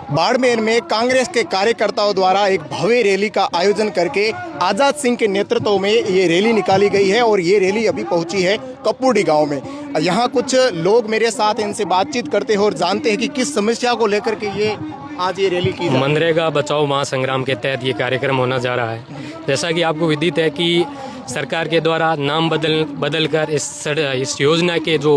बाड़मेर में कांग्रेस के कार्यकर्ताओं द्वारा एक भव्य रैली का आयोजन करके आज़ाद सिंह के नेतृत्व में ये रैली निकाली गई है और ये रैली अभी पहुंची है कपूडी गांव में। यहाँ कुछ लोग मेरे साथ इनसे बातचीत करते हैं और जानते हैं कि किस समस्या को लेकर के ये आज ये रैली की। मनरेगा बचाओ महासंग्राम के तहत ये कार्यक्रम होना जा रहा है। जैसा कि आपको विदित है कि सरकार के द्वारा नाम बदलकर इस योजना के जो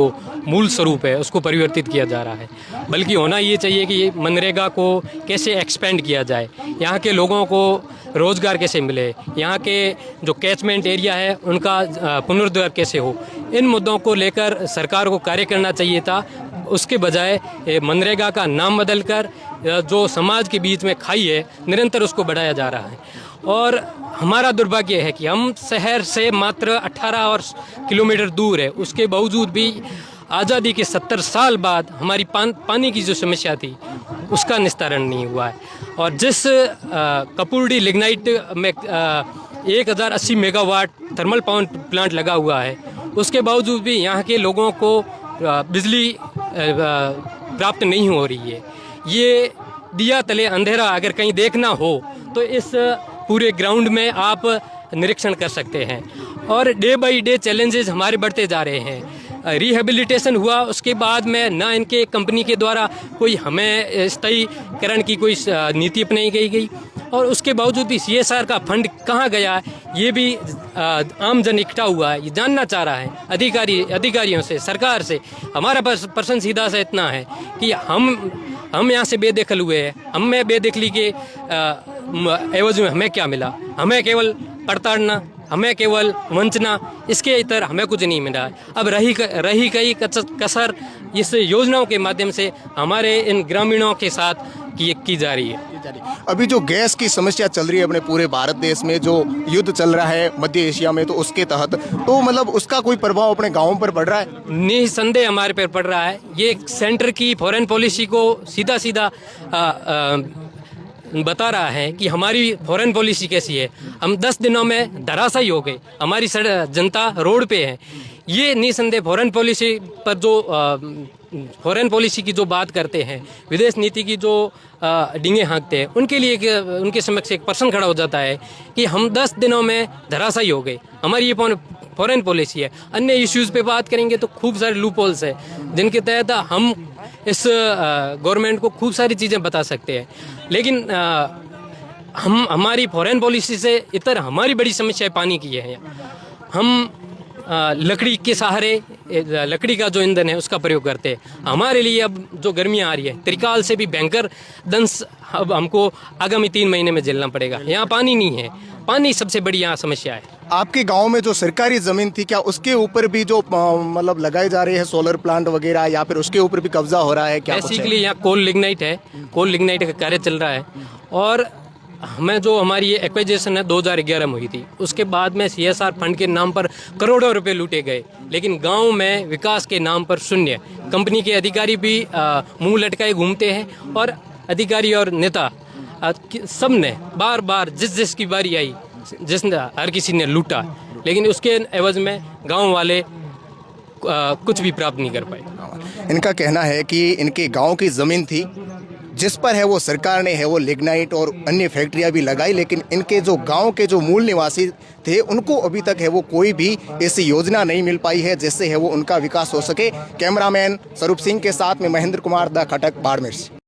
मूल स्वरूप है उसको परिवर्तित किया जा रहा है। बल्कि होना ये चाहिए कि मनरेगा को कैसे एक्सपेंड किया जाए, यहाँ के लोगों को रोज़गार कैसे मिले, यहाँ के जो कैचमेंट एरिया है उनका पुनरुद्धार कैसे हो, इन मुद्दों को लेकर सरकार को कार्य करना चाहिए था। उसके बजाय मनरेगा का नाम बदलकर जो समाज के बीच में खाई है निरंतर उसको बढ़ाया जा रहा है। और हमारा दुर्भाग्य है कि हम शहर से मात्र 18 किलोमीटर दूर है, उसके बावजूद भी आज़ादी के 70 साल बाद हमारी पानी की जो समस्या थी उसका निस्तारण नहीं हुआ है। और जिस कपूरडी लिग्नाइट में 1080 मेगावाट थर्मल पावर प्लांट लगा हुआ है, उसके बावजूद भी यहाँ के लोगों को बिजली प्राप्त नहीं हो रही है। ये दिया तले अंधेरा अगर कहीं देखना हो तो इस पूरे ग्राउंड में आप निरीक्षण कर सकते हैं। और डे बाई डे चैलेंजेस हमारे बढ़ते जा रहे हैं। रिहेबिलिटेशन हुआ उसके बाद में ना इनके कंपनी के द्वारा कोई हमें स्थायीकरण की कोई नीति अपनाई गई और उसके बावजूद भी CSR का फंड कहाँ गया ये भी आम जन इकट्ठा हुआ है, ये जानना चाह रहा है अधिकारियों से, सरकार से। हमारा प्रश्न सीधा सा इतना है कि हम यहाँ से बेदखल हुए हैं, हमें बेदखली के एवज में हमें क्या मिला? हमें केवल प्रताड़ना, हमें केवल वंचना, इसके इतर हमें कुछ नहीं मिला है। अब रही कई कसर इस योजनाओं के माध्यम से हमारे इन ग्रामीणों के साथ की जा रही है। अभी जो गैस की समस्या चल रही है अपने पूरे भारत देश में, जो युद्ध चल रहा है मध्य एशिया में, तो उसके तहत तो मतलब उसका कोई प्रभाव अपने गाँव पर पड़ रहा है? निसंदेह हमारे पर पड़ रहा है। ये सेंटर की फॉरेन पॉलिसी को सीधा बता रहा है कि हमारी फॉरेन पॉलिसी कैसी है। हम 10 दिनों में धराशायी हो गए, हमारी जनता रोड पे है। ये निसंदेह फॉरेन पॉलिसी पर जो फॉरेन पॉलिसी की जो बात करते हैं, विदेश नीति की जो डींगे हाँकते हैं, उनके लिए उनके समक्ष एक प्रश्न खड़ा हो जाता है कि हम 10 दिनों में धराशायी हो गए, हमारी ये फॉरेन पॉलिसी है। अन्य इश्यूज़ पे बात करेंगे तो खूब सारे लूप होल्स है जिनके तहत हम इस गवर्नमेंट को खूब सारी चीज़ें बता सकते हैं। लेकिन हमारी फॉरेन पॉलिसी से इतर हमारी बड़ी समस्या पानी की है। हम लकड़ी के सहारे, लकड़ी का जो ईंधन है उसका प्रयोग करते हैं। हमारे लिए अब जो गर्मियाँ आ रही है, त्रिकाल से भी भयंकर दंश अब हमको आगामी 3 महीने में झेलना पड़ेगा। यहाँ पानी नहीं है, पानी सबसे बड़ी यहाँ समस्या है। आपके गांव में जो सरकारी ज़मीन थी, क्या उसके ऊपर भी जो मतलब लगाए जा रहे हैं सोलर प्लांट वगैरह, या फिर उसके ऊपर भी कब्जा हो रहा है? क्या बेसिकली यहाँ कोल लिग्नाइट है, कोल लिग्नाइट का कार्य चल रहा है। और हमें जो हमारी ये एक्वाइजेशन है 2011 में हुई थी, उसके बाद में CSR फंड के नाम पर करोड़ों रुपए लूटे गए, लेकिन गांव में विकास के नाम पर शून्य। कंपनी के अधिकारी भी मुंह लटकाए घूमते हैं और अधिकारी और नेता सब ने बार जिस की बारी आई, जिसने हर किसी ने लूटा, लेकिन उसके एवज में गांव वाले कुछ भी प्राप्त नहीं कर पाए। इनका कहना है कि इनके गांव की ज़मीन थी जिस पर है वो सरकार ने है वो लिग्नाइट और अन्य फैक्ट्रियां भी लगाई, लेकिन इनके जो गांव के जो मूल निवासी थे उनको अभी तक है वो कोई भी ऐसी योजना नहीं मिल पाई है जिससे है वो उनका विकास हो सके। कैमरामैन स्वरूप सिंह के साथ में महेंद्र कुमार दा खटक, बाड़मेर से।